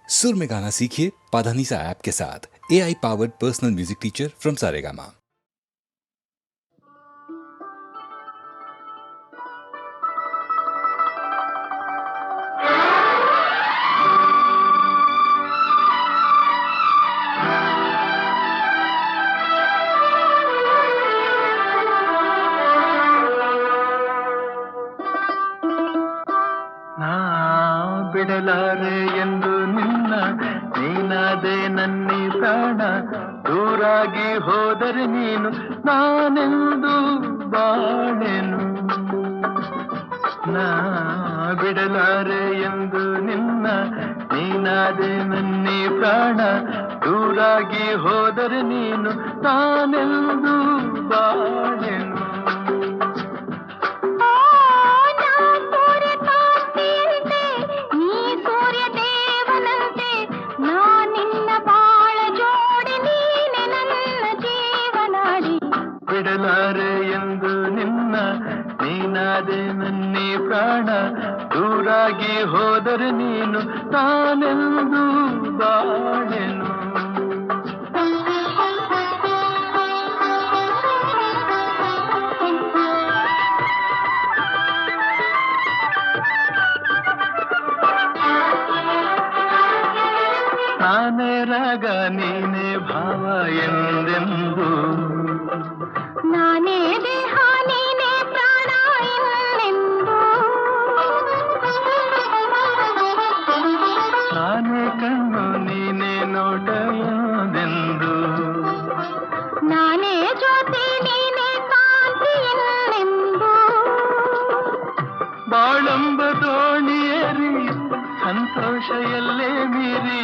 सुर में गाना सीखिए पाधानीसा ऐप के साथ। AI powered personal music teacher from Saregama. ಬಿಡಲಾರೆ ಎಂದು ನಿನ್ನ ನೀನಾದೆ ನನ್ನಿ ಪ್ರಾಣ ದೂರಾಗಿ ಹೋದರೆ ನೀನು ನಾನೆಂದು ಬಾಳೆನು ನಾ ಬಿಡಲಾರೆ ಎಂದು ನಿನ್ನ ನೀನಾದೆ ನನ್ನಿ ಪ್ರಾಣ ದೂರಾಗಿ ಹೋದರೆ ನೀನು ನಾನೆಂದು ಬಾಳೆನು ಬಿಡಲಾರೆ ಎಂದು ನಿನ್ನ ನೀನಾದೆ ನನ್ನಿ ಪ್ರಾಣ ದೂರಾಗಿ ಹೋದರೆ ನೀನು ನಾನೆಂದು ಬಾಳೆನು ನಾನೇ ರಾಗ ನೀನೇ ಭಾವ ಎಂದೆಂದು ನಾನೇ ದೇಹ ನೀನೇ ಪ್ರಾಣ ಎಂದೆಂದು ನಾನೇ ಕಣ್ಣು ನೀನೇ ನೋಟ ಎಂದೆಂದು ನಾನೇ ಜ್ಯೋತಿ ನೀನೇ ಕಾಂತಿ ಎಂದೆಂದು ಬಾಳಂಬ ದೋಣಿಯೇರಿ ಸಂತೋಷ ಎಲ್ಲೇ ಮೀರಿ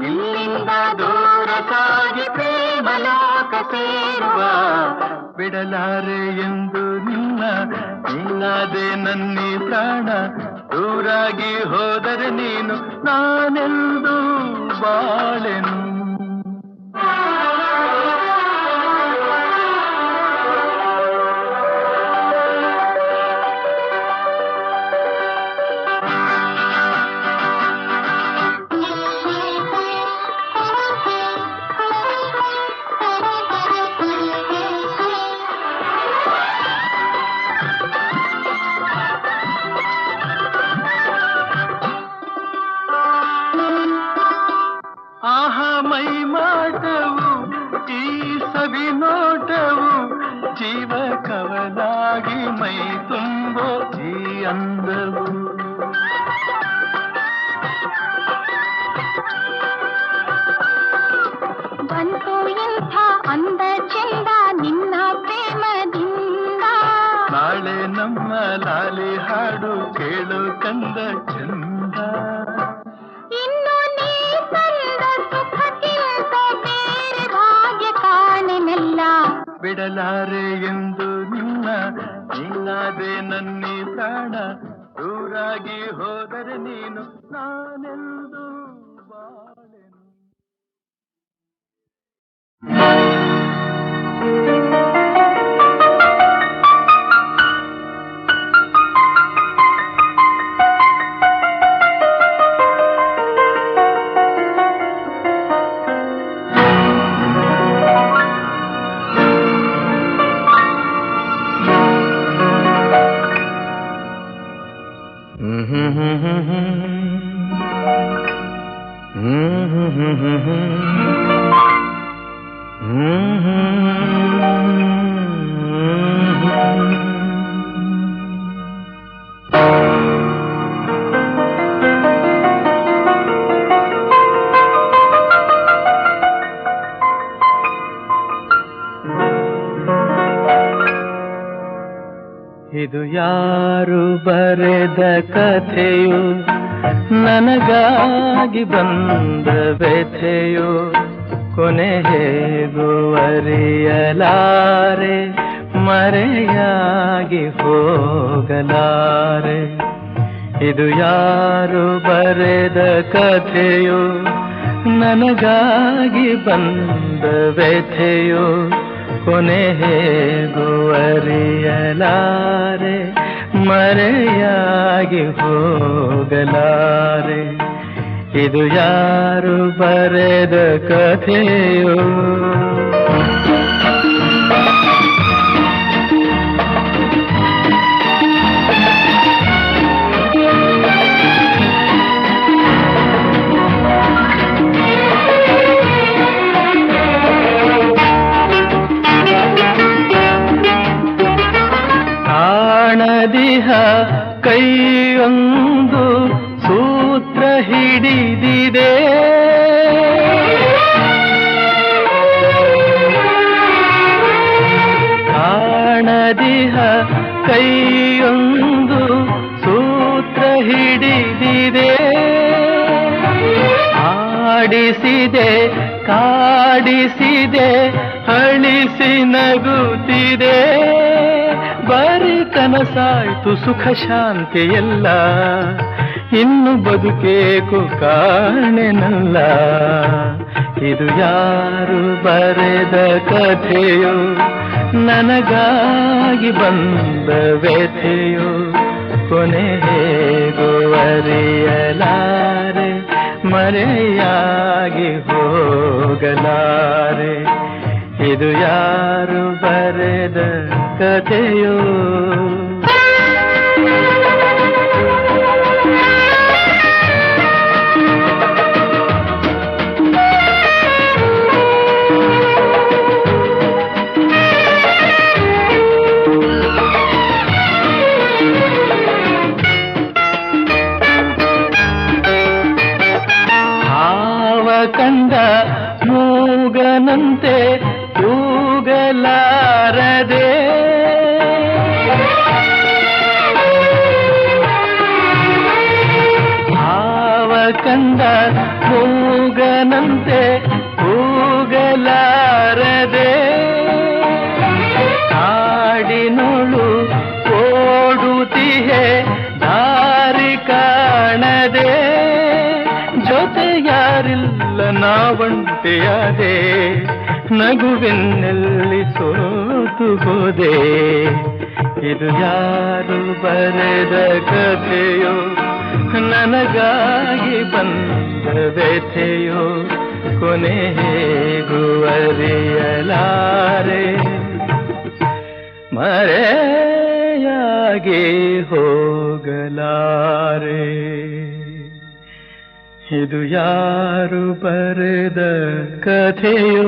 ಇಲ್ಲಿಂದ ದೂರ ಸಾಗಿ ಪ್ರೇಮ ಲೋಕ ಸೇರುವ ಬಿಡಲಾರೆ ಎಂದು ನಿನ್ನ ನೀನಾದೆ ನನ್ನಿ ಪ್ರಾಣ ದೂರಾಗಿ ಹೋದರೆ ನೀನು ನಾನೆಂದು ಬಾಳೆನು ಮೈ ಮಾಟವು ಈ ಸವಿ ನೋಟವು ಜೀವ ಕವಲಾಗಿ ಮೈ ತುಂಬೋ ಈ ಅಂದವು ಬಂತು ಇಂಥ ಅಂದ ಚೆಂದ ನಿನ್ನ ಪ್ರೇಮದಿಂದ ನಾಳೆ ನಮ್ಮ ಲಾಲಿ ಹಾಡು ಕೇಳು ಕಂದ ಚಂದ ಇನ್ನು ನೀ ತಂದ ಸುಖಕ್ಕಿಂತ ಬೇರೆ ಭಾಗ್ಯ ಕಾಣೆನಲ್ಲ ಬಿಡಲಾರೆ ಎಂದು ನಿನ್ನ ನೀನಾದೆ ನನ್ನಿ ಪ್ರಾಣ ದೂರಾಗಿ ಹೋದರೆ ನೀನು ನಾನೆಂದು ಬಾಳೆನು ಇದು ಯಾರು ಬರೆದ ಕಥೆಯು ನನಗಾಗಿ ಬಂದ ವ್ಯಥೆಯು ಕೊನೆ ಹೇಗೂ ಅರಿಯಲಾರೆ ಮರೆಯಾಗಿ ಹೋಗಲಾರೆ ಇದು ಯಾರು ಬರೆದ ಕಥೆಯು ನನಗಾಗಿ ಬಂದ ವ್ಯಥೆಯು ಕೊನೆ ಹೇಗೂ ಅರಿಯಲಾರೆ ಮರೆಯಾಗಿ ಹೋಗಲಾರೆ ಇದು ಯಾರು ಬರೆದ ಕಥೆಯೋ. ಕಾಣದಿಹ ಕೈಯೊಂದು ಸೂತ್ರ ಹಿಡಿದಿದೆ, ಕಾಣದಿಹ ಕೈಯೊಂದು ಸೂತ್ರ ಹಿಡಿದಿದೆ, ಆಡಿಸಿದೆ ಕಾಡಿಸಿದೆ ಅಳಿಸಿ ನಗುತ್ತಿದೆ. ಬರೀ ಕನಸಾಯ್ತು ಸುಖ ಶಾಂತಿ ಎಲ್ಲ, ಇನ್ನು ಬದುಕೇಕು ಕಾಣೆನಲ್ಲ. ಇದು ಯಾರು ಬರೆದ ಕಥೆಯೋ, ನನಗಾಗಿ ಬಂದ ವ್ಯಥೆಯೋ. ಕೊನೆ ಹೇಗೋ ಅರಿಯಲಾರೆ, ಮರೆಯಾಗಿ ಹೋಗಲಾರೆ. ಇದು ಯಾರು ಬರೆದ ಕಥೆಯೋ. ಹಾವ ಕಂಡ ಮೂಗನಂತೆ ಕೂಗಲಾರದೆ, ಭಾವ ಕಂಡ ಮೂಗನಂತೆ ಕೂಗಲಾರದೆ. ಕಾಡಿನೊಳು ಓಡುತ್ತಿಹೆ ದಾರಿ ಕಾಣದೆ, ಜೊತೆ ಯಾರಿಲ್ಲ ನಾವಂಟೆಯಾದೆ. ನಗುವೆನ್ನಲ್ಲಿ ಸೋತು ಹೋದೆ. ಇದು ಯಾರು ಬರೆದ ಕಥೆಯೋ, ನನಗಾಗಿ ಬಂದ ವ್ಯಥೆಯೋ. ಕೊನೆ ಹೇಗೂ ಅರಿಯಲಾರೆ, ಮರೆಯಾಗಿ ಹೋಗಲಾರೆ. ಇದು ಯಾರು ಬರೆದ ಕಥೆಯೋ.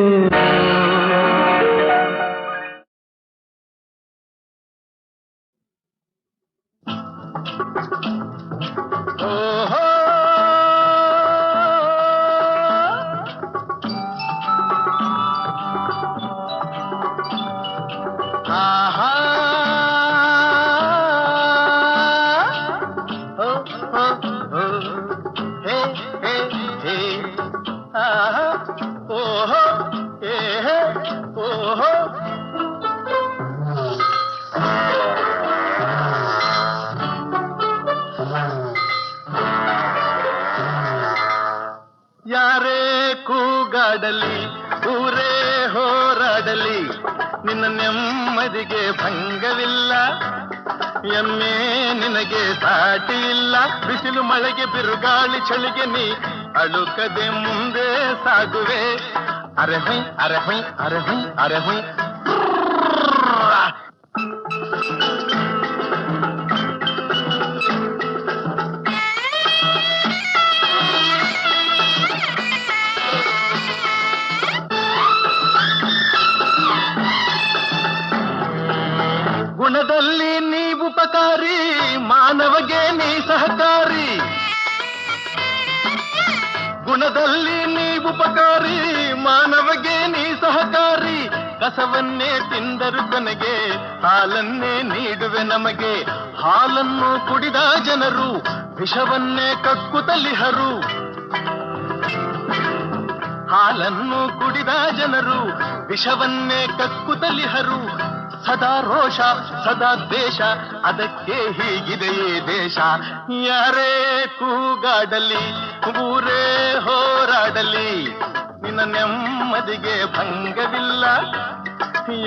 ಯಾರೇ ಕೂಗಾಡಲಿ ಊರೇ ಹೋರಾಡಲಿ, ನಿನ್ನ ನೆಮ್ಮದಿಗೆ ಭಂಗವಿಲ್ಲ. ಎಮ್ಮೆ ನಿನಗೆ ಸಾಟಿ ಇಲ್ಲ. ಬಿಸಿಲು ಮಳೆಗೆ ಬಿರುಗಾಳಿ ಚಳಿಗೆ ನೀ ಅಳುಕದೆ ಮುಂದೆ ಸಾಗುವೆ. ಅರೆ ಹೊಯ್ ಅರೆ ಹೊಯ್ ಅರೆ ಹೊಯ್ ಅರೆ ಹೊಯ್. ಗುಣದಲ್ಲಿ ನೀ ಉಪಕಾರಿ, ಮಾನವಗೆ ನೀ ಸಹಕಾರಿ. ಗುಣದಲ್ಲಿ ನೀ ಉಪಕಾರಿ, ಮಾನವಗೆ ನೀ ಸಹಕಾರಿ. ಕಸವನ್ನೇ ತಿಂದರು ಕೊನೆಗೆ ಹಾಲನ್ನೇ ನೀಡುವೆ ನಮಗೆ. ಹಾಲನ್ನು ಕುಡಿದ ಜನರು ವಿಷವನ್ನೇ ಕಕ್ಕುತ್ತಲಿಹರು. ಹಾಲನ್ನು ಕುಡಿದ ಜನರು ವಿಷವನ್ನೇ ಕಕ್ಕುತ್ತಲಿಹರು. ಸದಾ ರೋಷ ಸದಾ ದ್ವೇಷ, ಅದಕ್ಕೆ ಹೀಗಿದೆಯೇ ದೇಶ. ಯಾರೇ ಕೂಗಾಡಲಿ ಊರೇ ಹೋರಾಡಲಿ, ನಿನ್ನ ನೆಮ್ಮದಿಗೆ ಭಂಗವಿಲ್ಲ.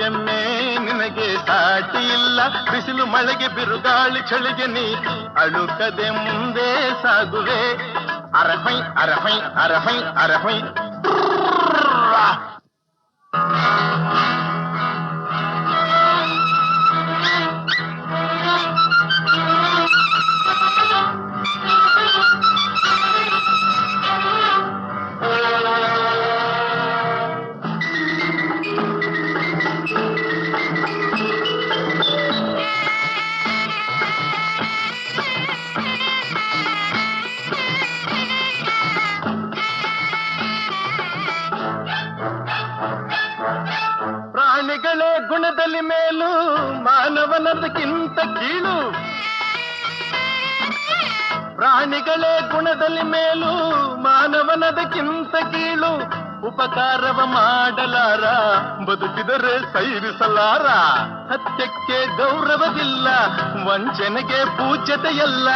ಎಮ್ಮೆ ನಿನಗೆ ಸಾಟಿ ಇಲ್ಲ. ಬಿಸಿಲು ಮಳೆಗೆ ಬಿರುಗಾಳಿ ಚಳಿಗೆ ನೀ ಅಳುಕದೆ ಮುಂದೆ ಸಾಗುವೆ. ಅರಹೈ ಅರಹೈ ಅರಹೈ ಅರಹೈ. ಪ್ರಾಣಿಗಳೇ ಗುಣದಲ್ಲಿ ಮೇಲು, ಮಾನವನದಕ್ಕಿಂತ ಕೀಳು. ಪ್ರಾಣಿಗಳೇ ಗುಣದಲ್ಲಿ ಮೇಲು, ಮಾನವನದಕ್ಕಿಂತ ಕೀಳು. ಉಪಕಾರವ ಮಾಡಲಾರ, ಬದುಕಿದರೆ ಸೈರಿಸಲಾರ. ಸತ್ಯಕ್ಕೆ ಗೌರವವಿಲ್ಲ, ವಂಚನೆಗೆ ಪೂಜ್ಯತೆಯಲ್ಲ.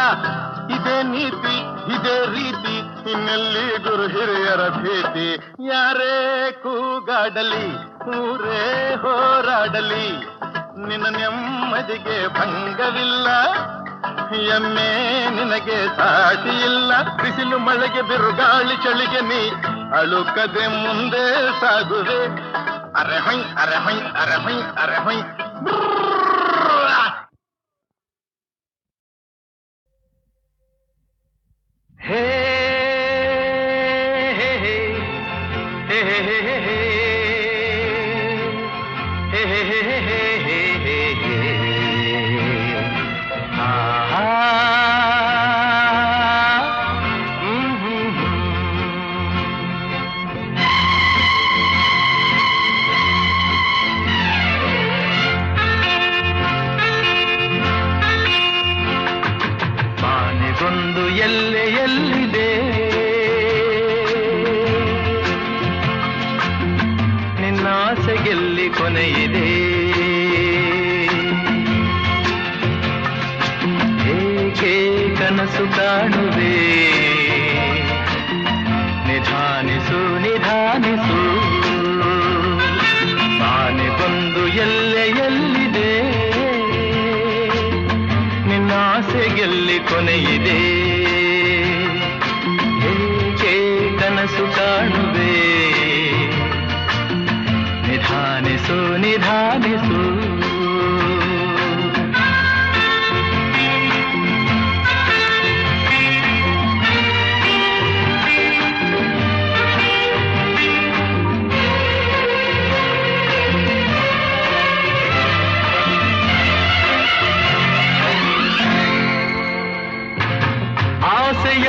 ಇದೇ ನೀತಿ, ಇದೇ ರೀತಿ, ಇನ್ನೆಲ್ಲಿ ಗುರು ಹಿರಿಯರ ಭೀತಿ. ಯಾರೇ ಕೂಗಾಡಲಿ, ಊರೇ ಹೋರಾಡಲಿ, ನಿನ್ನ ನೆಮ್ಮದಿಗೆ ಭಂಗವಿಲ್ಲ. ಎಮ್ಮೆ ನಿನಗೆ ಸಾಟಿ ಇಲ್ಲ. ಬಿಸಿಲು ಮಳೆಗೆ ಬಿರುಗಾಳಿ ಚಳಿಗೆ ನೀ ಅಳುಕದೆ ಮುಂದೆ ಸಾಗುವೆ. ಅರೆಹೈ ಅರೆಹೈ ಅರೆಹೈ ಅರೆಹೈ. ಹೇ ಹೇ ಹೇ ಹೇ ಹೇ ಹೇ ಹೇ ಬಾನಿಗೊಂದು ಎಲ್ಲೆ ಎಲ್ಲಿದೆ, ನಿನ್ನಾಸೆಗೆಲ್ಲಿ ಕೊನೆಯಿದೆ. ಏಕೆ ಕನಸು ಕಾಣುವೆ, ನಿಧಾನಿಸು ನಿಧಾನಿಸು. ಬಾನಿಗೊಂದು ಎಲ್ಲೆ ಎಲ್ಲಿದೆ, ನಿನ್ನಾಸೆಗೆಲ್ಲಿ ಕೊನೆಯಿದೆ. ಏಕೆ ಕನಸು ಕಾಣುವೆ, ನಿಧಾನಿಸು ನಿಧಾನಿಸು.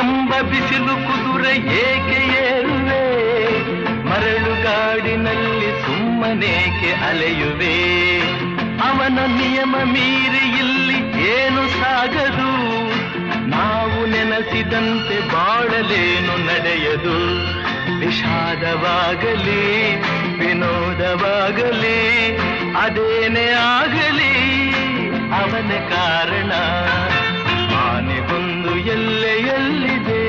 ಎಂಬ ಬಿಸಿಲು ಕುದುರೆ ಏಕೆ ಏರುವೆ, ಮರಳುಗಾಡಿನಲ್ಲಿ ಸುಮ್ಮನೇಕೆ ಅಲೆಯುವೆ. ಅವನ ನಿಯಮ ಮೀರಿ ಇಲ್ಲಿ ಏನು ಸಾಗದು, ನಾವು ನೆನೆಸಿದಂತೆ ಬಾಳಲೇನು ನಡೆಯದು. ವಿಷಾದವಾಗಲಿ ವಿನೋದವಾಗಲಿ ಅದೇನೇ ಆಗಲಿ ಅವನ ಕಾರಣ. ಆನೆಗೊಂದು ಎಲ್ಲೆ ಎಲ್ಲಿದೆ,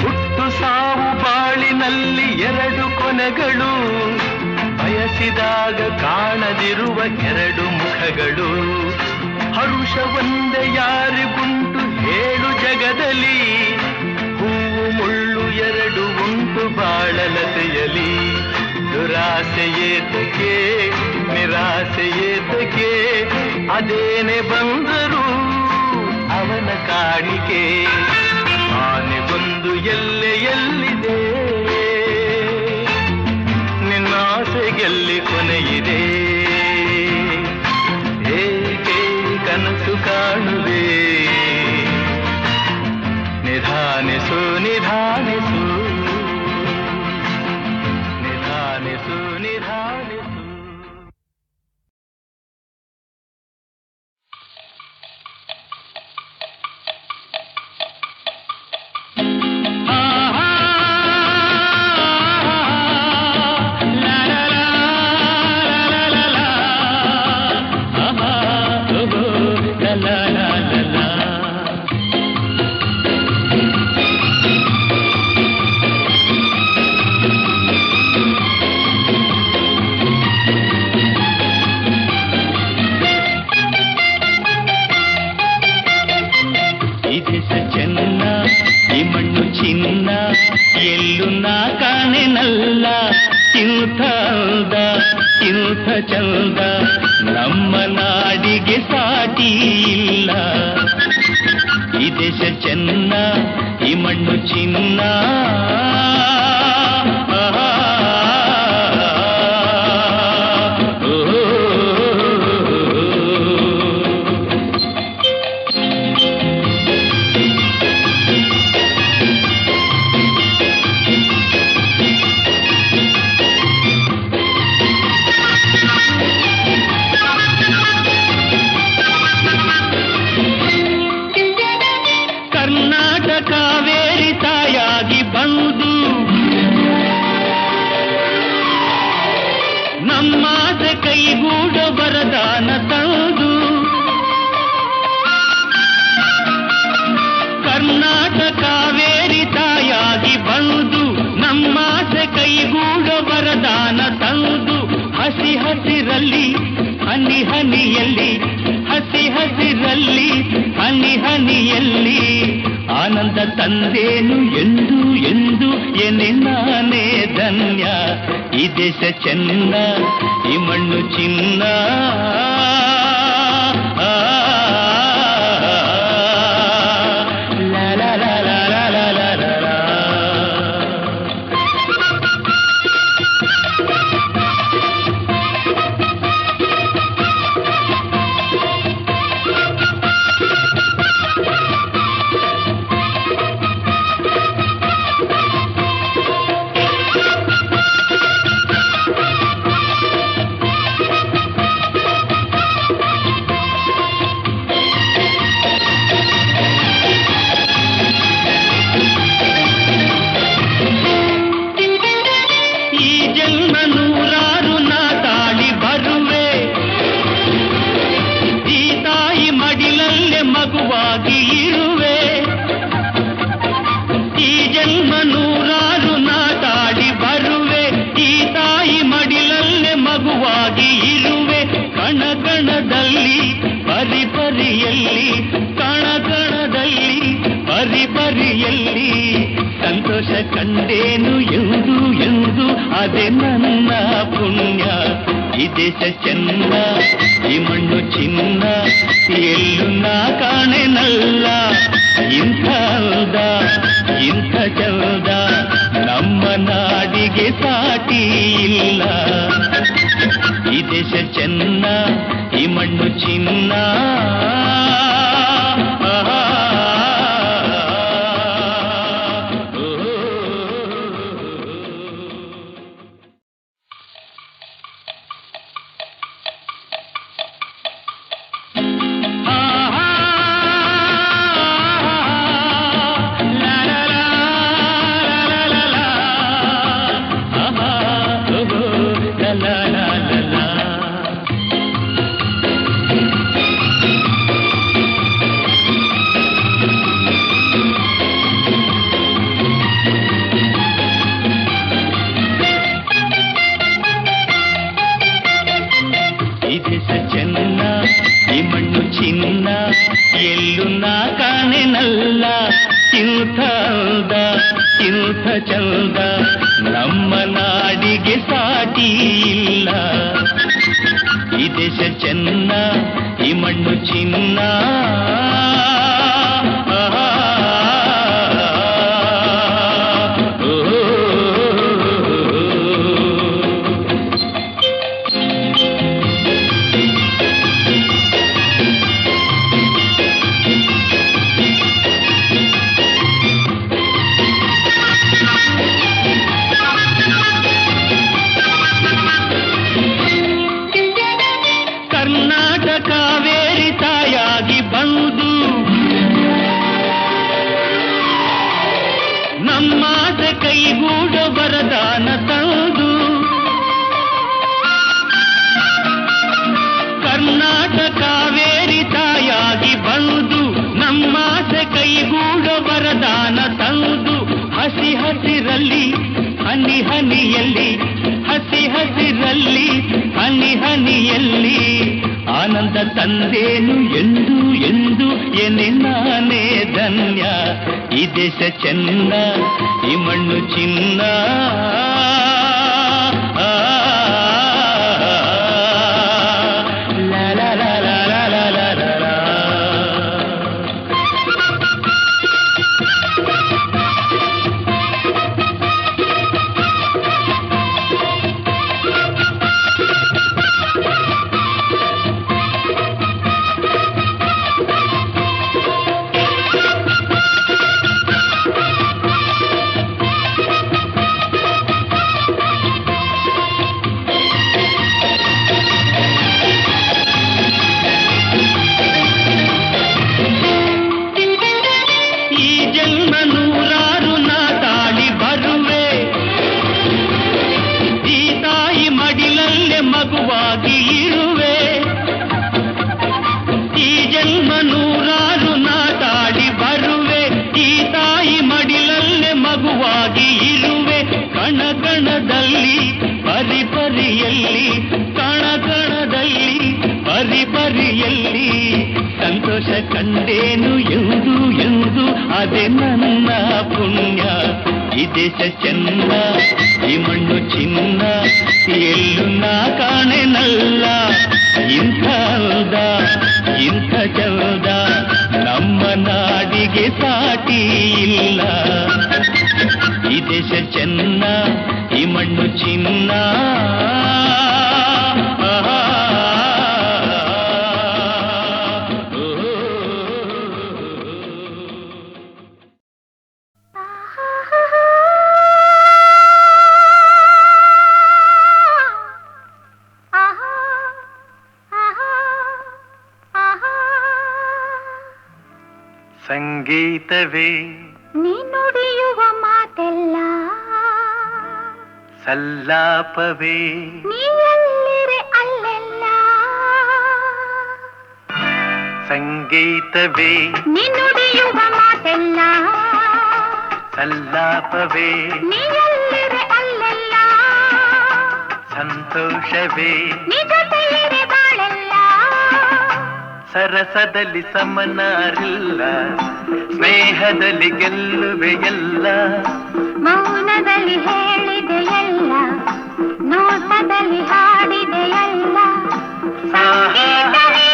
ಹುಟ್ಟು ಸಾವು ಬಾಳಿನಲ್ಲಿ ಎರಡು ಕೊನೆಗಳು, ಬಯಸಿದಾಗ ಕಾಣದಿರುವ ಎರಡು ಮುಖಗಳು. ಹರುಷ ಒಂದೇ ಯಾರಿಗುಂಟು ಹೇಳು ಜಗದಲ್ಲಿ, ಹೂವು ಮುಳ್ಳು ಎರಡು ಉಂಟು ಬಾಳಲತೆಯಲಿ. ದುರಾಸೆಯೇತಕ್ಕೆ ನಿರಾಸೆಯೇತಕ್ಕೆ, ಅದೇನೆ ಬಂದರು ಅವನ ಕಾಣಿಕೆ. ಆನೆಗೊಂದು ಎಲ್ಲೆ ಎಲ್ಲಿದೆ, ನಿನ್ನಾಸೆಗೆಲ್ಲಿ ಕೊನೆಯಿದೆ. ಏಕೆ ಕನಸು ಕಾಣುವೆ, ನಿಧಾನಿಸು ನಿಧಾನಿಸು ನಿಧಾನಿಸು ನಿಧಾನಿಸು. ಚಂದ ನಮ್ಮ ನಾಡಿಗೆ ಸಾಟಿ ಇಲ್ಲ. ಈ ದೇಶ ಚೆನ್ನ, ಈ ಮಣ್ಣು ಚಿನ್ನ. ಕಾವೇರಿ ತಾಯಾಗಿ ಬಂದು ನಮ್ಮಾಸೆ ಕೈಗೂಡ ವರದಾನ ತಂದು, ಕರ್ನಾಟಕ ಕಾವೇರಿ ತಾಯಾಗಿ ಬಂದು ನಮ್ಮಾಸೆ ಕೈಗೂಡ ವರದಾನ ತಂದು, ಹಸಿ ಹಸಿರಲ್ಲಿ ಹನಿ ಹನಿಯಲ್ಲಿ, ಹಸಿ ಹಸಿರಲ್ಲಿ ಹನಿ ಹನಿಯಲ್ಲಿ ಆನಂದ ತಂದೇನು ಎಂದು ಎಂದು ಎನೆ ನಾನೇ ಧನ್ಯ. ಈ ದೇಶ ಚೆನ್ನ, ಈ ಮಣ್ಣು ಚಿನ್ನ. ಮಗುವಾಗಿ ಇರುವೆ, ಈ ಜನ್ಮ ನೂರಾರು ನಾಟಾಡಿ ಬರುವೆ, ಈ ತಾಯಿ ಮಡಿಲಲ್ಲೇ ಮಗುವಾಗಿ ಇರುವೆ. ಕಣಕಣದಲ್ಲಿ ಪರಿಪರಿಯಲ್ಲಿ, ಕಣಕಣದಲ್ಲಿ ಪರಿಪರಿಯಲ್ಲಿ ಸಂತೋಷ ಕಂಡೇನು ಎಂದು ಎಂದು ಅದೇ ನನ್ನ ಪುಣ್ಯ. ಈ ದೇಶ ಚೆನ್ನ, ಈ ಮಣ್ಣು ಚಿನ್ನ, ಎಲ್ಲೂ ನಾ ಕಾಣೆನಲ್ಲ. ಇಂಥ ಅಂದ, ಇಂಥ ಚಂದ ನಮ್ಮ ನಾಡಿಗೆ ಸಾಟಿ ಇಲ್ಲ. ಈ ದೇಶ ಚೆನ್ನ, ಈ ಮಣ್ಣು ಚಿನ್ನ. ಎಲ್ಲೂ ನಾ ಕಾಣೆನಲ್ಲ. ಇಂಥ ಅಂದ, ಇಂಥ ಚಂದ ನಮ್ಮ ನಾಡಿಗೆ ಸಾಟಿ ಇಲ್ಲ. ಈ ದೇಶ ಚೆನ್ನ, ಈ ಮಣ್ಣು ಚಿನ್ನ. ಕಾವೇರಿ ತಾಯಾಗಿ ಬಂದು ನಮ್ಮಾಸೆ ಕೈಗೂಡ ವರದಾನ ತಂದು, ಕರ್ನಾಟಕ ಕಾವೇರಿ ತಾಯಾಗಿ ಬಂದು ನಮ್ಮಾಸೆ ಕೈಗೂಡ ವರದಾನ ತಂದು, ಹಸಿ ಹಸಿರಲ್ಲಿ ಹನಿ ಹನಿಯಲ್ಲಿ, ಹಸಿ ಹಸಿರಲ್ಲಿ ಹನಿ ಹನಿಯಲ್ಲಿ ಆನಂದ ತಂದೇನು ಎಂದು ಎಂದು ಎನೆ ನಾನೇ ಧನ್ಯ. ಈ ದೇಶ ಚೆನ್ನ, ಈ ಮಣ್ಣು ಚಿನ್ನ. ಸರಿಯಲ್ಲಿ ಸಂತೋಷ ಕಂಡೇನು ಎಂದು ಎಂದು ಅದೇ ನನ್ನ ಪುಣ್ಯ. ಈ ದೇಶ ಚೆನ್ನ, ಈ ಮಣ್ಣು ಚಿನ್ನ, ಎಲ್ಲೂ ನಾ ಕಾಣೆನಲ್ಲ. ಇಂಥ ಅಂದ, ಇಂಥ ಚಂದ ನಮ್ಮ ನಾಡಿಗೆ ಸಾಟಿ ಇಲ್ಲ. ಈ ದೇಶ ಚೆನ್ನ, ಈ ಮಣ್ಣು ಚಿನ್ನ. ಸಂಗೀತವೇ ನೀ ನುಡಿಯುವ ಮಾತೆಲ್ಲ, ಸಲ್ಲಾಪವೇ ನೀ ಎಲ್ಲಿರೆ ಅಲ್ಲೆಲ್ಲ. ಸಂಗೀತವೇ ನೀ ನುಡಿಯುವ ಮಾತೆಲ್ಲ, ಸಲ್ಲಾಪವೇ ನೀ ಎಲ್ಲಿರೆ ಅಲ್ಲೆಲ್ಲ. ಸಂತೋಷವೇ ನೀ ಜೊತೆಯಿರೆ ಬಾಳೆಲ್ಲ. ಸರಸದಲ್ಲಿ ಸಮನಾರಿಲ್ಲ, ಸ್ನೇಹದಲ್ಲಿ ಗೆಲ್ಲುವೆ ಎಲ್ಲ. ಮೌನದಲ್ಲಿ ಹೇಳಿದೆಯಲ್ಲ, ನೋಟದಲ್ಲಿ ಹಾಡಿದೆಯಲ್ಲ. ಸಂಗೀತವೇ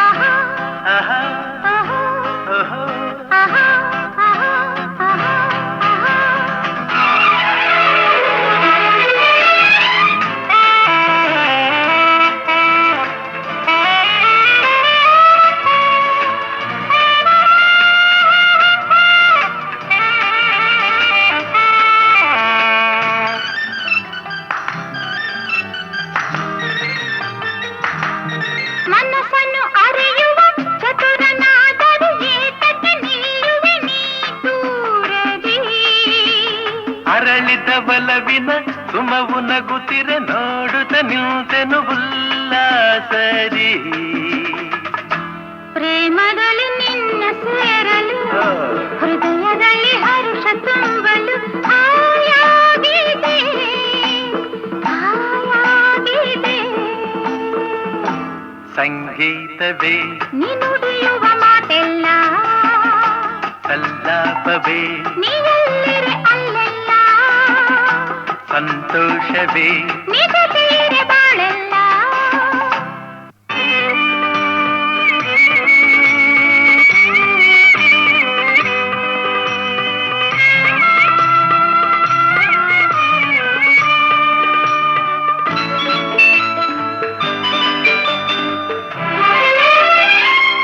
ಆಹಾ ಆಹಾ, ಆಹಾ ಓಹೋ. ಆಹಾ ಆಹಾ ಆಹಾ ಮನಸ್ಸನ್ನು ಅರಿಯುವ ಚತುರನಾದರೂ ಏತಕ್ಕೆ ನಿಲ್ಲುವೆ ನೀ ದೂರದಿ. ಅರಳಿದ ಬಲವಿನ ಸುಮವು ನಗುತ್ತಿರೆ ನೋಡುತ್ತ ನಿಂತೆನು ಉಲ್ಲಾಸರಿ. ಪ್ರೇಮದಲ್ಲಿ ನಿನ್ನ ಸೇರಲು, ಹೃದಯದಲ್ಲಿ ಹರುಷ ತುಂಬಲು ಆಯಾಗಿದೆ, ಆಯಾಗಿದೆ. ಸಂಗೀತವೇ ನೀ ನುಡಿಯುವ ಮಾತೆಲ್ಲ, ಸಲ್ಲಾಪವೇ ನೀ ಎಲ್ಲಿರೆ ಅಲ್ಲೆಲ್ಲ. ಸಂತೋಷವೇ ನೀ ಜೊತೆಯಿರೆ ಬಾಳೆಲ್ಲ.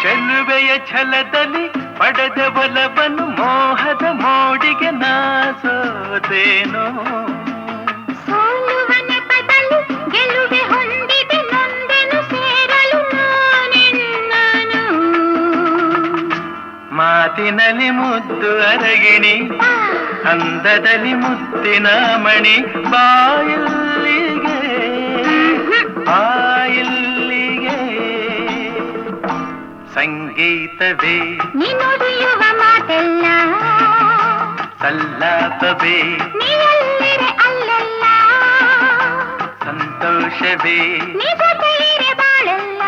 ಚೆಲುವೆಯ ಛಲದಲ್ಲಿ ಪಡೆದ ಬಲವನ್ನು ಮೋಹದ ಮೋಡಿಗೆ ನಾಸೋದೇನೋ. ಸೋಲುವ ನೆಪದಲ್ಲಿ ಗೆಲುವೆ ಹೊಂದಿದೆ ನೊಂದೆನು ಸೇರಲು ನಾನೆನ್ನನು. ಮಾತಿನಲ್ಲಿ ಮುದ್ದು ಅರಗಿಣಿ, ಅಂದದಲ್ಲಿ ಮುತ್ತಿನ ಮಣಿ. ಬಾಯಿಲ್ಲಿಗೆ ಬಾಯಿಲ್ಲಿಗೆ ಸಂಗೀತವೇ ನೀ ನುಡಿಯುವ ಮಾತೆಲ್ಲ, ಸಲ್ಲಾಪವೇ ನೀ ಎಲ್ಲಿರೆ ಅಲ್ಲೆಲ್ಲ. ಸಂತೋಷವೇ ನೀ ಜೊತೆಯಿರೆ ಬಾಳೆಲ್ಲ.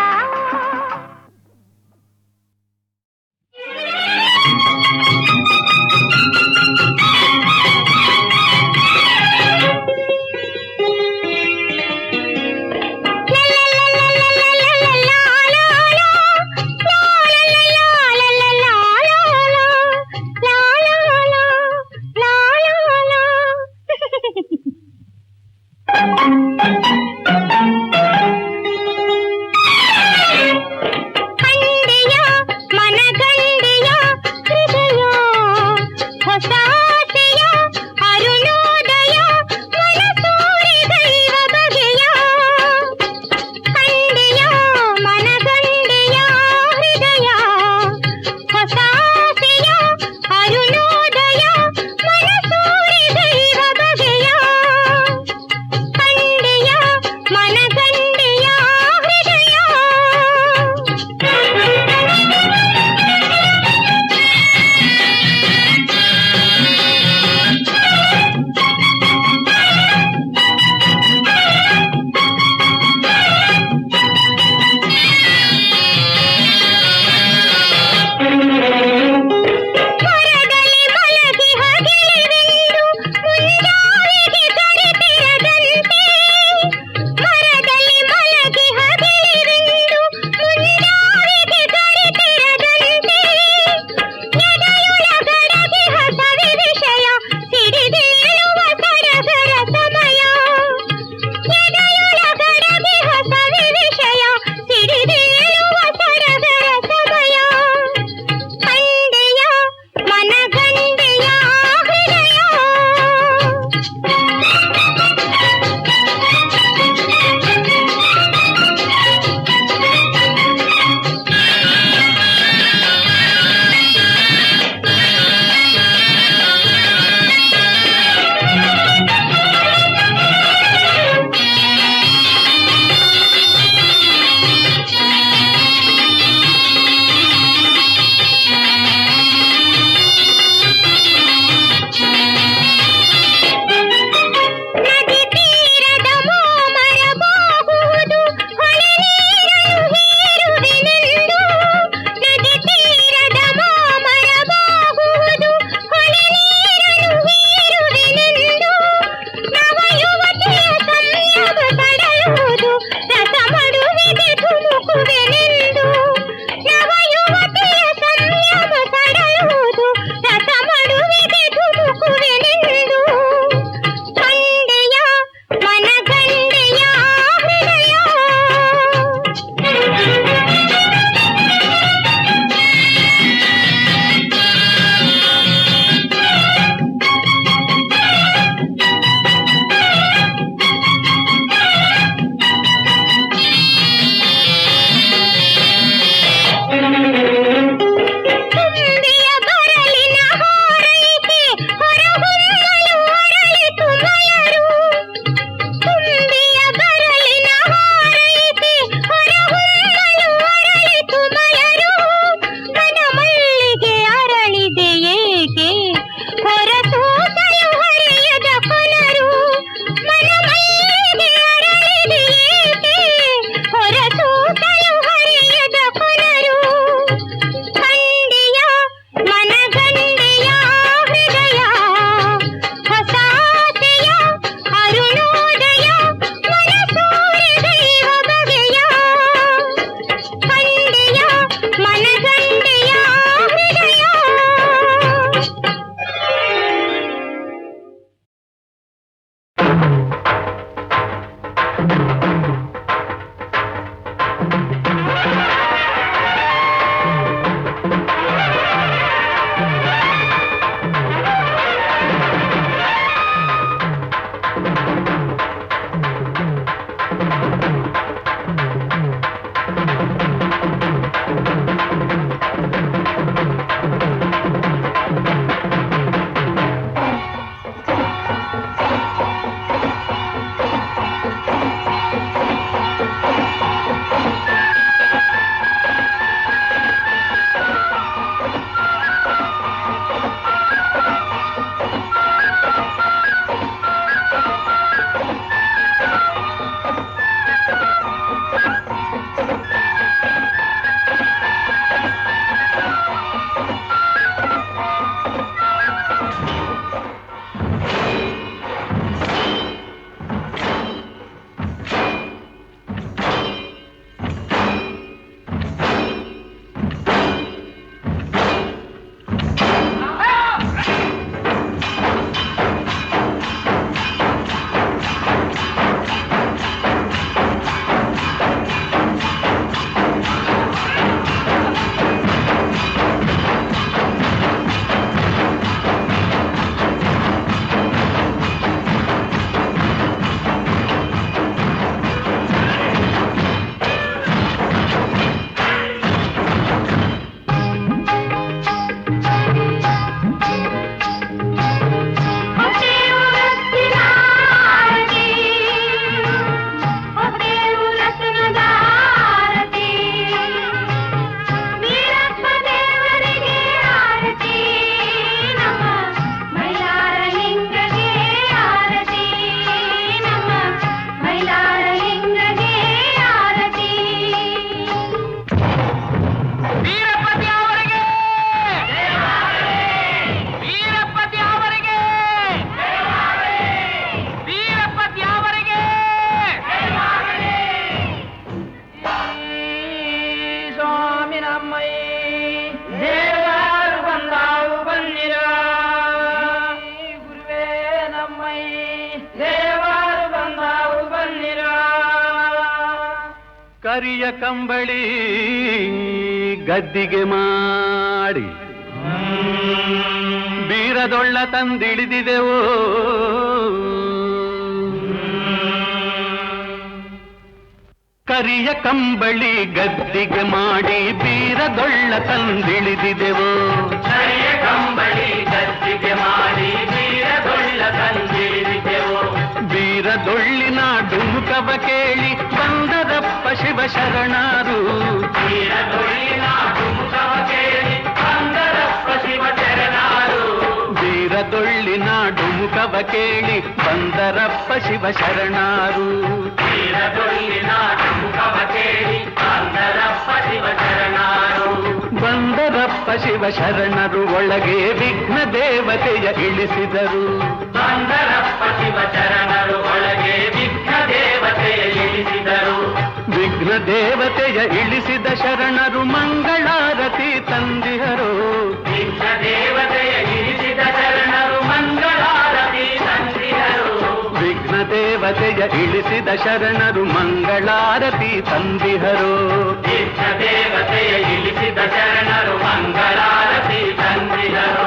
ಕರಿಯ ಕಂಬಳಿ ಗದ್ದಿಗೆ ಮಾಡಿ ಬೀರದೊಳ್ಳ ತಂದಿಳಿದಿದೆವೋ ಕರಿಯ ಕಂಬಳಿ ಗದ್ದಿಗೆ ಮಾಡಿ ಬೀರದೊಳ್ಳ ತಂದಿಳಿದಿದೆವೋ ಕರಿಯ ಕಂಬಳಿ ಗದ್ದಿಗೆ ಮಾಡಿ ಬೀರದೊಳ್ಳ ತಂದಿಳಿದಿದೆವೋ ಬೀರದೊಳ್ಳಿನ ಡುಮುಕವ ಕೇಳಿ ಬಂದರಪ್ಪ ಶಿವ ಶರಣರು ಬೀರದೊಳ್ಳಿನ ಡುಮುಕವ ಕೇಳಿ ಬಂದರಪ್ಪ ಶಿವ ಶರಣರು ಬೀರದೊಳ್ಳಿನ ಡುಮುಕವ ಕೇಳಿ ಬಂದರಪ್ಪ ಶಿವ ಶರಣರು ಬೀರದೊಳ್ಳಿನ ಡುಮುಕವ ಕೇಳಿ ಬಂದರಪ್ಪ ಶಿವ ಶರಣರು ಬಂದರಪ್ಪ ಶಿವ ಶರಣರು ಒಳಗೆ ವಿಘ್ನ ದೇವತೆಯ ಇಳಿಸಿದರು ಬಂದರಪ್ಪ ಶಿವ ಶರಣರು ಒಳಗೆ ವಿಘ್ನ ದೇವತೆಯ ಇಳಿಸಿದರು ವಿಘ್ನ ದೇವತೆಯ ಇಳಿಸಿದ ಶರಣರು ಮಂಗಳಾರತಿ ತಂದಿಹರು ವಿಘ್ನ ದೇವತೆಯ ಇಳಿಸಿದ ಶರಣರು ಮಂಗಳಾರತಿ ತಂದಿಹರು ವಿಘ್ನ ದೇವತೆಯ ಇಳಿಸಿದ ಶರಣರು ಮಂಗಳಾರತಿ ತಂದಿಹರು ವಿಘ್ನ ದೇವತೆಯ ಇಳಿಸಿದ ಶರಣರು ಮಂಗಳಾರತಿ ತಂದಿಹರು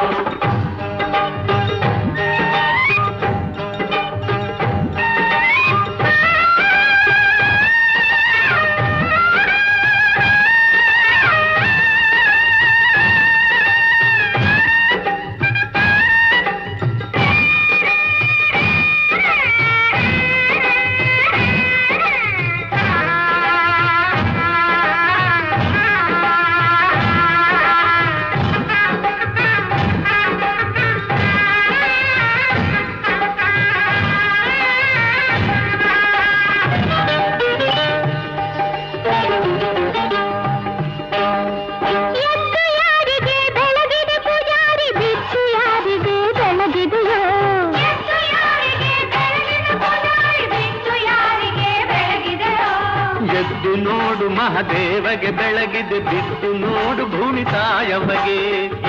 ಮಹಾದೇವಗೆ ಬೆಳಗಿದೆ ಬಿದ್ದು ನೋಡು ಭೂಮಿ ತಾಯವಗೆ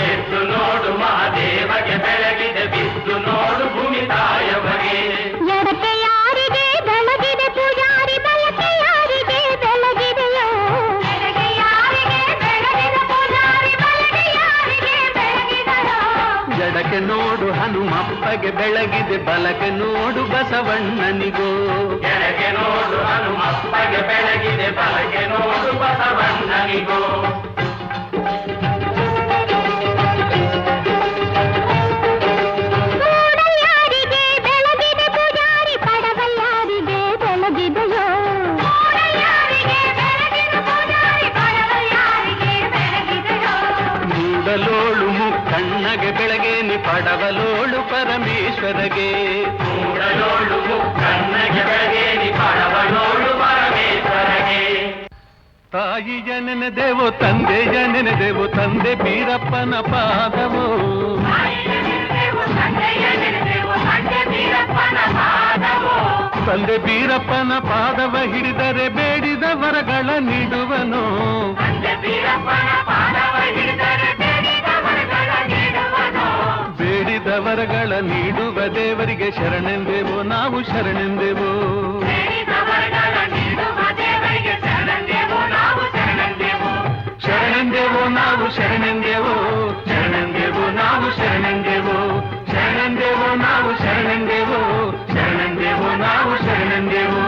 ಎದ್ದು ನೋಡು ಮಹಾದೇವಗೆ ಬೆಳಗಿದೆ ಬಿದ್ದು ನೋಡು ಭೂಮಿ ತಾಯವಗೆ ಎಡಕ್ಕೆ ಯಾರಿಗೆ ಬೆಳಗಿದೆ ಪೂಜಾರಿ ಬಲಕ್ಕೆ ಯಾರಿಗೆ ಬೆಳಗಿದೆಯೋ ಎಡಕ್ಕೆ ಯಾರಿಗೆ ಬೆಳಗಿದೆ ಪೂಜಾರಿ ಬಲಕ್ಕೆ ಯಾರಿಗೆ ಬೆಳಗಿದೆಯೋ ಎಡಕ್ಕೆ ನೋಡು ಹನುಮಪ್ಪಗೆ ಬೆಳಗಿದೆ ಬಲಕ್ಕೆ ನೋಡು ಬಸವಣ್ಣನಿಗೋ ಎಡಕ್ಕೆ ನೋಡು ಹನುಮಪ್ಪಗೆ ಬೆಳಗಿದೆ ಬಲಕ್ಕೆ ನೋಡು ಬಸವಣ್ಣನಿಗೋ ಯಾರಿಗೆ ಬೆಳಗಿದೆ ಪೂಜಾರಿ ಪಡವಲ್ಯಾರಿಗೆ ಬೆಳಗಿದೆಯೋ ಯಾರಿಗೆ ಬೆಳಗಿದೆ ಪೂಜಾರಿ ಪಡವಲ್ಯಾರಿಗೆ ಬೆಳಗಿದೆಯೋ ಮೂಡಲೋಳು ಮುಕ್ಕಣ್ಣಗೆ ಬೆಳಗೇನಿ ಪಡವಲೋಳು ಪರಮೇಶ್ವರಗೆ ಮೂಡಲೋಳು ಮುಕ್ಕಣ್ಣಗೆ ಬೆಳಗೇನಿ ಪಡವಲೋಳು ಪರಮೇಶ್ವರಗೆ ತಾಯಿಯ ನೆನೆದೆವೋ ತಂದೆಯ ನೆನೆದೆವೋ ತಂದೆ ಬೀರಪ್ಪನ ಪಾದವೋ ತಂದೆ ಬೀರಪ್ಪನ ಪಾದವ ಹಿಡಿದರೆ ಬೇಡಿದ ವರಗಳ ನೀಡುವನು ಬೇಡಿದ ವರಗಳ ನೀಡುವ ದೇವರಿಗೆ ಶರಣೆಂದೆವೋ ನಾವು ಶರಣೆಂದೆವೋ ಶರಣೆಂದೆವೋ ನಾವು ಶರಣೆಂದೆವೋ ಶರಣೆಂದೆವೋ ನಾವು ಶರಣೆಂದೆವೋ ಶರಣೆಂದೆವೋ ನಾವು ಶರಣೆಂದೆವೋ ಶರಣೆಂದೆವೋ ನಾವು ಶರಣೆಂದೆವೋ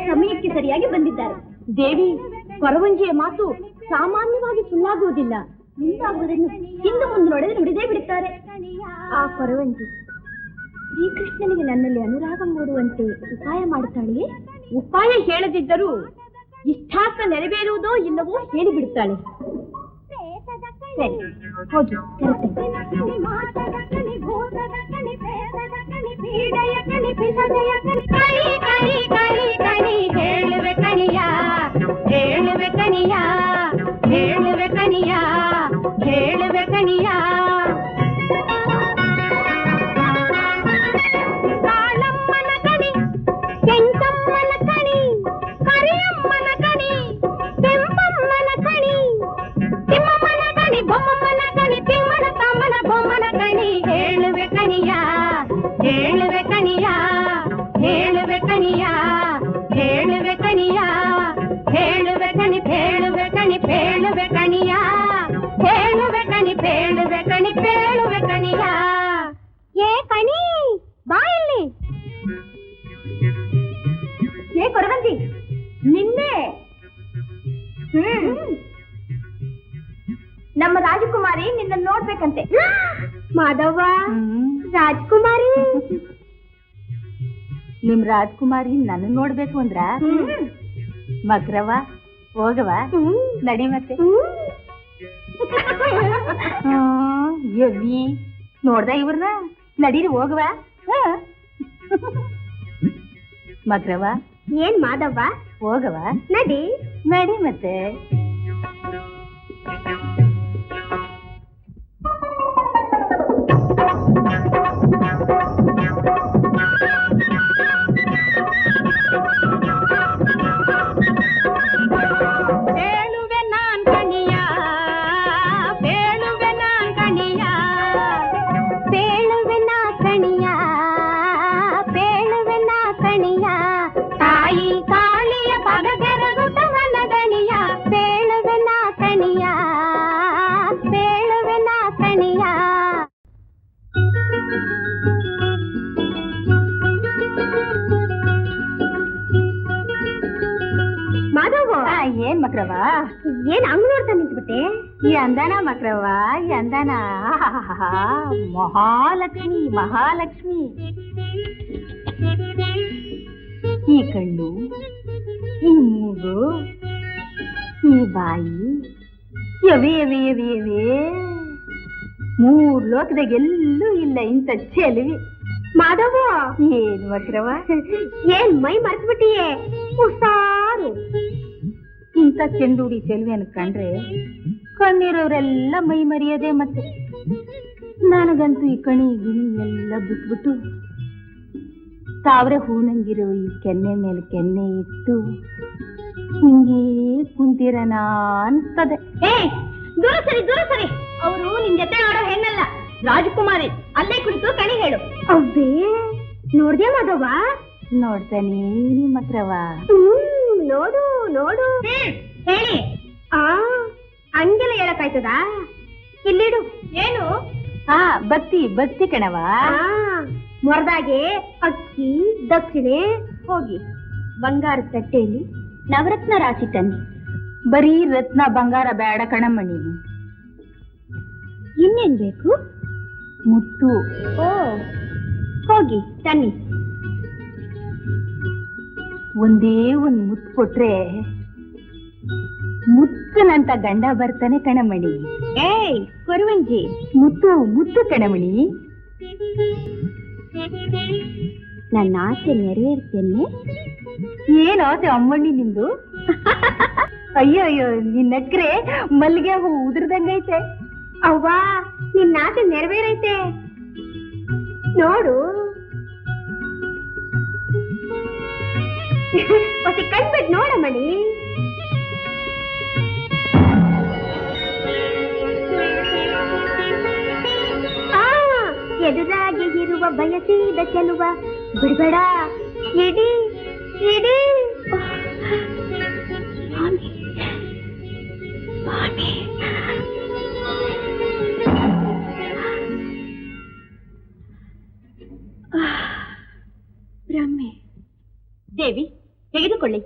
ಸಮಯಕ್ಕೆ ಸರಿಯಾಗಿ ಬಂದಿದ್ದಾರೆ. ದೇವಿ, ಕೊರವಂಜಿಯ ಮಾತು ಸಾಮಾನ್ಯವಾಗಿ ಸುಳ್ಳಾಗುವುದಿಲ್ಲ. ಮುಂದಾಗುವುದನ್ನು ಹಿಂದೆ ಮುಂದೆ ನೋಡಿದ್ರೆ ನುಡಿದೇ ಬಿಡುತ್ತಾರೆ. ಆ ಕೊರವಂಜಿ ಶ್ರೀಕೃಷ್ಣನಿಗೆ ನನ್ನಲ್ಲಿ ಅನುರಾಗ ಮೂಡುವಂತೆ ಉಪಾಯ ಮಾಡುತ್ತಾಳೆಯೇ? ಉಪಾಯ ಹೇಳದಿದ್ದರೂ ಇಷ್ಟಾರ್ಥ ನೆರವೇರುವುದೋ ಇಲ್ಲವೋ ಹೇಳಿಬಿಡುತ್ತಾಳೆ. ಸರಿ, ಹೋಗಿ ಹೇಳುವೆ ಕಣಿಯ, ಹೇಳುವೆ ಕಣಿಯ, ಹೇಳುವೆ ಕಣಿಯ, ಹೇಳುವೆ ಕಣಿಯ. ಕಾಳಮ್ಮನ ಕಣಿ, ಕೆಂಚಮ್ಮನ ಕಣಿ, ಕರಿಯಮ್ಮನ ಕಣಿ, ಕೆಂಪಮ್ಮನ ಕಣಿ, ತಿಮ್ಮಮ್ಮನ ಕಣಿ, ಬೊಮ್ಮಮ್ಮನ ಕಣಿ, ತಿಮ್ಮನ ತಮ್ಮನ ಬೊಮ್ಮನ ಕಣಿ. ಹೇಳುವೆ ಕಣಿಯ, ಹೇಳುವೆ ಕಣಿಯ, ಹೇಳುವೆ ಕಣಿಯ, ಹೇಳುವೆ ಕಣಿಯ, ಹೇಳುವೆ ಕಣಿ, ಹೇಳುವೆ ಕಣಿ, ಹೇಳುವೆ ಕಣಿಯ, ಹೇಳುವೆ ಕಣಿ, ಹೇಳುವೆ ಕಣಿ, ಹೇಳುವೆ ಕಣಿಯ. ಏ ಕಣಿ, ಬಾಯಲ್ಲಿ ಏ ಕೊರವಂಜಿ, ನಿನ್ನೆ ನಮ್ಮ ರಾಜಕುಮಾರಿ ನಿನ್ನ ನೋಡ್ಬೇಕಂತೆ. ಮಾಧವ, ರಾಜಕುಮಾರಿ? ನಿಮ್ ರಾಜ್ಕುಮಾರಿ ನನ್ನ ನೋಡ್ಬೇಕು ಅಂದ್ರ ಮಗ್ರವ ಹೋಗವ ನಡಿ ಮತ್ತೆ. ಎವಿ ನೋಡ್ದ ಇವ್ರನ್ನ, ನಡೀರಿ ಹೋಗವ. ಮಗ್ರವ ಏನ್ ಮಾಧವ? ಹೋಗವ ನಡಿ ನಡಿ ಮತ್ತೆ. ಬೇಳುವೆ ನಾನ್ ಕಣಿಯ, ಬೇಳುವೆ ನಾನ್ ಕಣಿಯ, ಬೇಳುವೆ ನಾ ಕಣಿಯ, ಬೇಳುವೆ ನಾ ಕಣಿಯ. ತಾಯಿ ಕಾಳಿಯ ಪಗಗೆರಗುತ್ತವನ ಗಣಿಯ, ಬೇಳುವೆ ನಾ ಕಣಿಯ, ಬೇಳುವೆ ನಾ ಕಣಿಯ. ಮಾಧವ, ಏನ್ ಮಕ್ರವ? ಏನ್ ಹಂಗ್ ನೋಡ್ತಾ ನಿಂತ್ಬಿಟ್ಟೆ? ಈ ಅಂದಾನ ಮಕ್ರವ, ಈ ಅಂದಾನ ಮಹಾಲಕ್ಷ್ಮಿ, ಮಹಾಲಕ್ಷ್ಮಿ. ಈ ಕಣ್ಣು, ಈ ಮೂಗು, ಈ ಬಾಯಿ, ಎವೆ ಎವೆ ಎವೆ ಎವೆ, ಮೂರ್ ಲೋಕದಾಗ ಎಲ್ಲೂ ಇಲ್ಲ ಇಂಥ ಚೆಲುವಿ. ಮಾಧವ, ಏನ್ ಮಕ್ರವ? ಏನ್ ಮೈ ಮರ್ತ್ಬಿಟ್ಟಿಯೇ? ಹುಷಾರು. ಇಂಥ ಚೆಂಡುಡಿ ಚೆಲುವೆಯನ್ನು ಕಂಡ್ರೆ ಕಣ್ಣಿರೋರೆಲ್ಲ ಮೈ ಮರೆಯದೆ. ಮತ್ತೆ ನನಗಂತೂ ಈ ಕಣಿ ಗಿಣಿ ಎಲ್ಲ ಬಿಟ್ಬಿಟ್ಟು ತಾವ್ರೆ ಹೂನಂಗಿರೋ ಈ ಕೆನ್ನೆ ಮೇಲೆ ಕೆನ್ನೆ ಇಟ್ಟು ಹಿಂಗೇ ಕುಂತಿರನ ಅನ್ಸ್ತದೆ. ಏ, ದೂರ ಸರಿ, ದೂರ ಸರಿ. ಅವರು ನಿನ್ ಜೊತೆ ಆಡೋ ಹೆಣ್ಣಲ್ಲ, ರಾಜಕುಮಾರಿ. ಅಲ್ಲೇ ಕುಳಿತು ಕಣಿ ಹೇಳು. ಅವ್ವೇ, ನೋಡ್ದೆ ಮಾಧವ? ನೋಡ್ತಾನೆ ಮಕ್ರವ. ನೋಡು ನೋಡು. ಹೇಳಿ. ಹಂಗೆಲ್ಲ ಹೇಳಕ್ಕಾಯ್ತದ? ಇಲ್ಲಿಡು. ಏನು? ಬತ್ತಿ ಬತ್ತಿ ಕಣವ. ಮೊರದಾಗೆ ಅಕ್ಕಿ, ದಕ್ಷಿಣೆ. ಹೋಗಿ ಬಂಗಾರ ತಟ್ಟೆಯಲ್ಲಿ ನವರತ್ನ ರಾಶಿ ತನ್ನಿ. ಬರೀ ರತ್ನ ಬಂಗಾರ ಬೇಡ ಕಣಮಣಿ, ಇನ್ನೇನ್ ಬೇಕು? ಮುತ್ತು. ಓ, ಹೋಗಿ ತನ್ನಿ. ಒಂದೇ ಒಂದ್ ಮುತ್ತು ಕೊಟ್ರೆ ಮುತ್ತನಂತ ಗಂಡ ಬರ್ತಾನೆ ಕಣಮಣಿ. ಏಯ್ ಕೊರವಂಜಿ, ಮುತ್ತು ಮುತ್ತು ಕಣಮಣಿ. ನನ್ನ ಆಸೆ ನೆರವೇರ್ತೇನೆ. ಏನ್ ಆಸೆ ಅಮ್ಮಣ್ಣಿ ನಿಂದು? ಅಯ್ಯೋ ಅಯ್ಯೋ, ನಿನ್ನಕ್ರೆ ಮಲ್ಲಿಗೆ ಹೂ ಉದುರ್ದಂಗೈತೆ. ಅವ್ವಾ, ನಿನ್ನ ಆಸೆ ನೆರವೇರೈತೆ ನೋಡು. ಹೊಸಿ ಕಣ್ಬಿಟ್ಟು ನೋಡಮ್ಮಣಿ. ಎದುರಾಗಿ ಇರುವ ಬಯಸಿದ ಚೆಲುವ ಬಿಡ್ಬೇಡ, ಇಡಿ ಇಡಿ. ಬ್ರಹ್ಮೆ. ದೇವಿ, ತೆಗೆದುಕೊಳ್ಳಿ.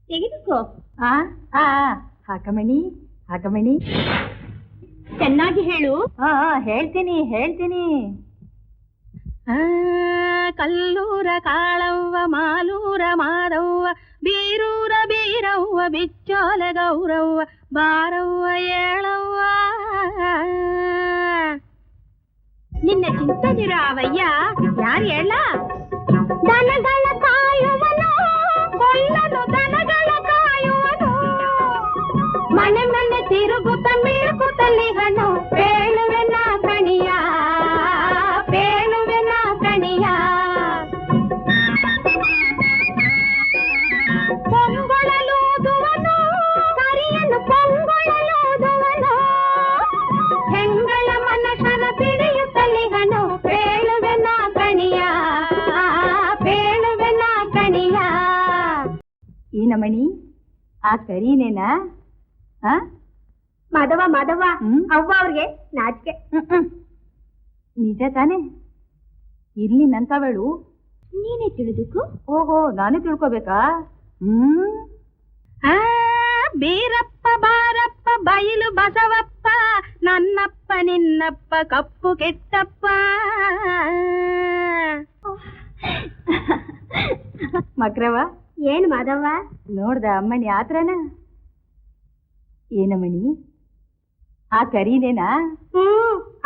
ತೆಗೆದುಕೋ. ಹಾಕಮಣಿ ಹಾಕಮಣಿ. ಚೆನ್ನಾಗಿ ಹೇಳು. ಹೇಳ್ತೀನಿ. ಕಲ್ಲೂರ ಕಾಳವ್ವ, ಮಾಲೂರ ಮಾದವ್ವ, ಬೀರೂರ ಬೀರವ್ವ, ಬಿಚ್ಚೋಲ ಗೌರವ್ವ, ಬಾರವ್ವ ಏಳವ್ವ. ನಿನ್ನ ಚಿಂತದಿರ ಅವಯ್ಯ ಯಾರು ಹೇಳ? ದನಗಳ ಕಾಯುವನು, ಕೊಲ್ಲನು ದನಗಳ ಕಾಯುವನು, ಮನೆ ಮನೆ ತಿರುಗುತ್ತ ಮಿಳುಕುತ್ತಲಿಗನು, ಬೇಳುವೆನ ಕಣಿಯ ಬೇಳುವೆನ ಕಣಿಯ. ಪೊಂಗೊಳಲೂದುವನು, ಕರಿಯನು ಪೊಂಗೊಳಲೂದುವನು, ಹೆಂಗಳ ಮನಸನ ತಿಳಿಯುತ್ತಲಿಗನು, ಬೇಳುವೆನ ಕಣಿಯ ಬೇಳುವೆನ ಕಣಿಯ. ಈ ನಮಣಿ ಆ ಕರೀನೇನಾ? ಮಾಧವ ಅವ್ವ ಅವ್ರಿಗೆ ನಾಚಿಕೆ. ನಿಜ ತಾನೆ? ಇರ್ಲಿ ನಂತವಳು. ನೀನೇ ತಿಳಿದುಕು. ಓಹೋ, ನಾನೇ ತಿಳ್ಕೊಬೇಕಾ? ಬೀರಪ್ಪ ಬಾರಪ್ಪ ಬಯಲು ಬಸವಪ್ಪ, ನನ್ನಪ್ಪ ನಿನ್ನಪ್ಪ ಕಪ್ಪು ಕೆಟ್ಟಪ್ಪ. ಮಕ್ರವ ಏನ್ ಮಾಧವ? ನೋಡ್ದ ಅಮ್ಮಣಿ ಆತ್ರನ? ಏನಮ್ಮಣಿ ಆ ಕರೀನೇನಾ?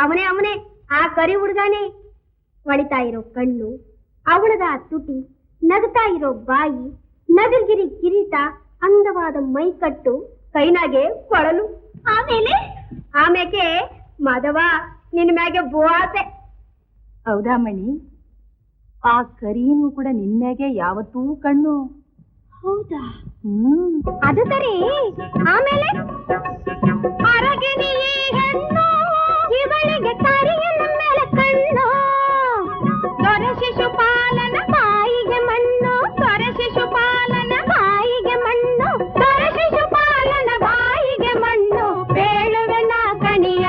ಅವನೇ ಆ ಕರಿ ಹುಡುಗಾನೆ. ಹೊಳಿತಾ ಇರೋ ಕಣ್ಣು, ಅವಳದ ತುಟಿ, ನಗ್ತಾ ಇರೋ ಬಾಯಿ, ನಗರ್ಗಿರಿ ಕಿರೀಟ, ಅಂದವಾದ ಮೈಕಟ್ಟು, ಕೈನಾಗೆ ಕೊಳಲು. ಆಮೇಲೆ ಮಾಧವ ನಿನ್ ಮ್ಯಾಗೆ ಬೋಸೆ. ಹೌದಾ ಅಮ್ಮಣಿ? ಆ ಕರೀನು ಕೂಡ ನಿನ್ಮ್ಯಾಗೆ ಯಾವತ್ತೂ ಕಣ್ಣು. ಹೌದಾ? ಅದು ಸರಿ. ಆಮೇಲೆ ಅರಗಿಣಿ ಹೆಣ್ಣು, ಇವಳಿಗೆ ಕರಿಯನ ಮೇಲೆ ಕಣ್ಣು, ದೊರೆ ಶಿಶುಪಾಲನ ಬಾಯಿಗೆ ಮಣ್ಣು, ದೊರೆ ಶಿಶುಪಾಲನ ಬಾಯಿಗೆ ಮಣ್ಣು, ದೊರೆ ಶಿಶುಪಾಲನ ಬಾಯಿಗೆ ಮಣ್ಣು, ಬೇಳುವೆನ ಕಣಿಯ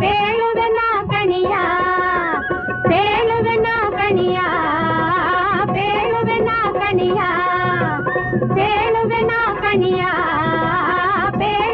ಬೇಳುವೆನ ಕಣಿಯ ಬೇಳುವೆನ ಕಣಿಯ ಬೇಳುವೆನ ಕಣಿಯ ಬೇಳುವೆನ ಕಣಿಯ ಬೇಳ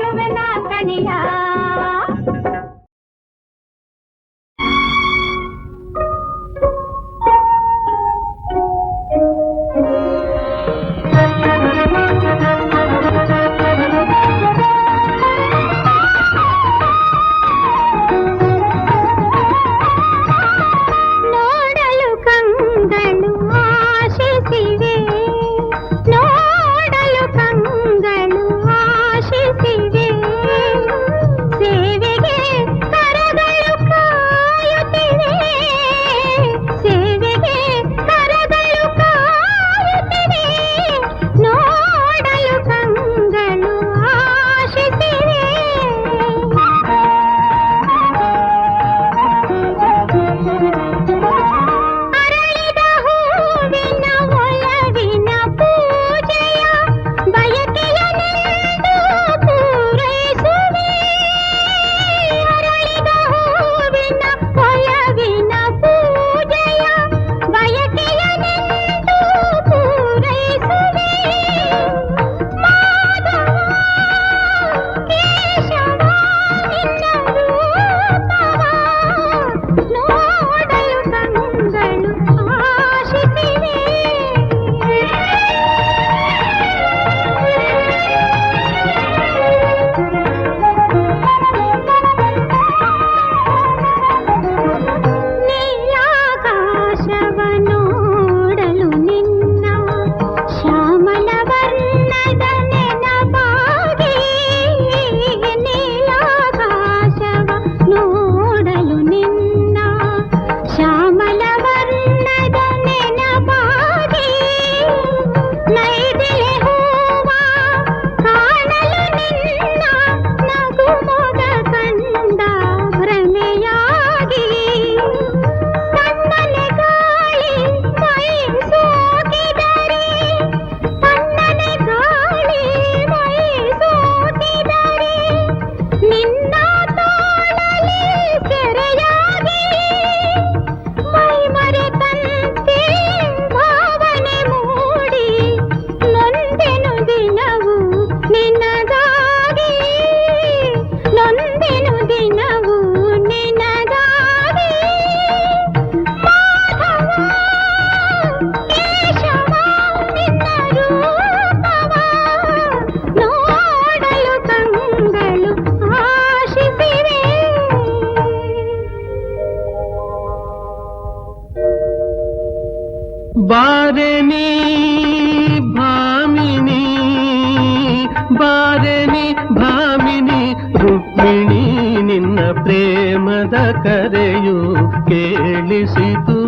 ಬಾರೆನಿ ಭಾಮಿನಿ ರುಕ್ಮಿಣಿ ನಿನ್ನ ಪ್ರೇಮದ ಕರೆಯು ಕೇಳಿಸಿತು,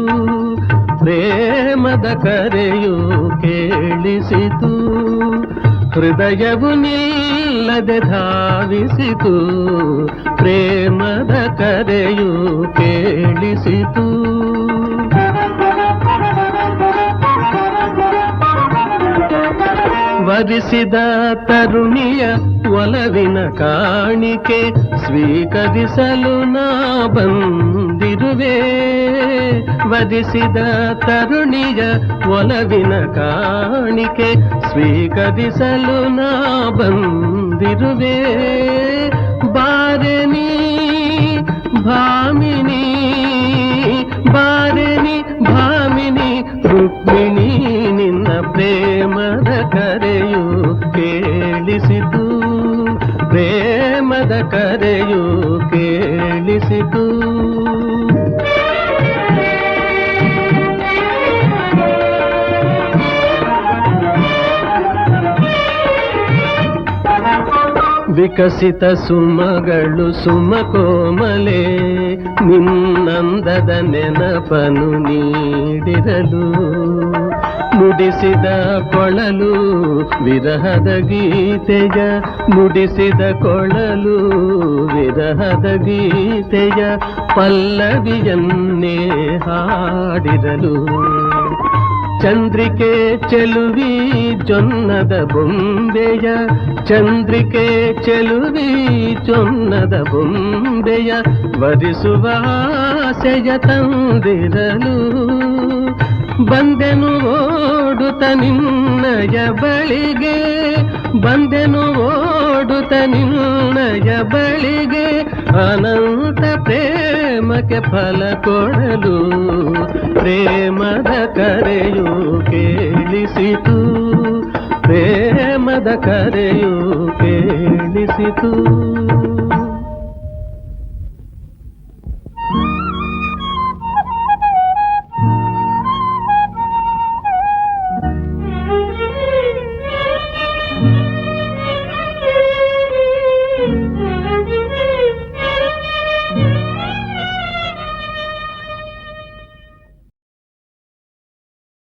ಪ್ರೇಮದ ಕರೆಯು ಕೇಳಿಸಿತು. ಹೃದಯವು ನಿಲ್ಲದೆ ಧಾವಿಸಿತು, ಪ್ರೇಮದ ಕರೆಯು ಕೇಳಿಸಿತು. ವರಿಸಿದ ತರುಣಿಯ ಒಲವಿನ ಕಾಣಿಕೆ ಸ್ವೀಕರಿಸಲು ನಾ ಬಂದಿರುವೆ. ವರಿಸಿದ ತರುಣಿಯ ಒಲವಿನ ಕಾಣಿಕೆ ಸ್ವೀಕರಿಸಲು ನಾ ಬಂದಿರುವೆ. ಬಾರೆನಿ ಭಾಮಿನಿ, ಬಾರೆನಿ ಭಾಮಿನಿ ರುಕ್ಮಿಣಿ ನಿನ್ನ ಪ್ರೇಮದ ಕರೆಯು ಕೇಳಿಸಿತು, ಪ್ರೇಮದ ಕರೆಯು ಕೇಳಿಸಿತು. ವಿಕಸಿತ ಸುಮಗಳು ಸುಮಕೋಮಲೆ ನಿನ್ನಂದದ ನೆನಪನು ನೀಡಿರಲು. ನುಡಿಸಿದ ಕೊಳಲು ವಿರಹದ ಗೀತೆಯ, ನುಡಿಸಿದ ಕೊಳಲು ವಿರಹದ ಗೀತೆಯ ಪಲ್ಲವಿಯನ್ನೇ ಹಾಡಿರಲು. ಚಂದ್ರಿಕೆ ಚೆಲುವಿ ಜೊನ್ನದ ಬೊಂಬೆಯ, ಚಂದ್ರಿಕೆ ಚೆಲುವಿ ಜೊನ್ನದ ಬೊಂಬೆಯ ವರಿಸುವ ಆಸೆಯ ತಂದಿರಲು. ಬಂದೆನು ಓಡುತ್ತ ನಿನ್ನಯ ಬಳಿಗೆ, ಬಂದೆನು ಓಡುತ್ತ ನಿನ್ನಯ ಬಳಿಗೆ, ಅನಂತ ಪ್ರೇಮಕ್ಕೆ ಫಲ ಕೊಡಲು. ಪ್ರೇಮದ ಕರೆಯು ಕೇಳಿಸಿತು, ಪ್ರೇಮದ ಕರೆಯು ಕೇಳಿಸಿತು.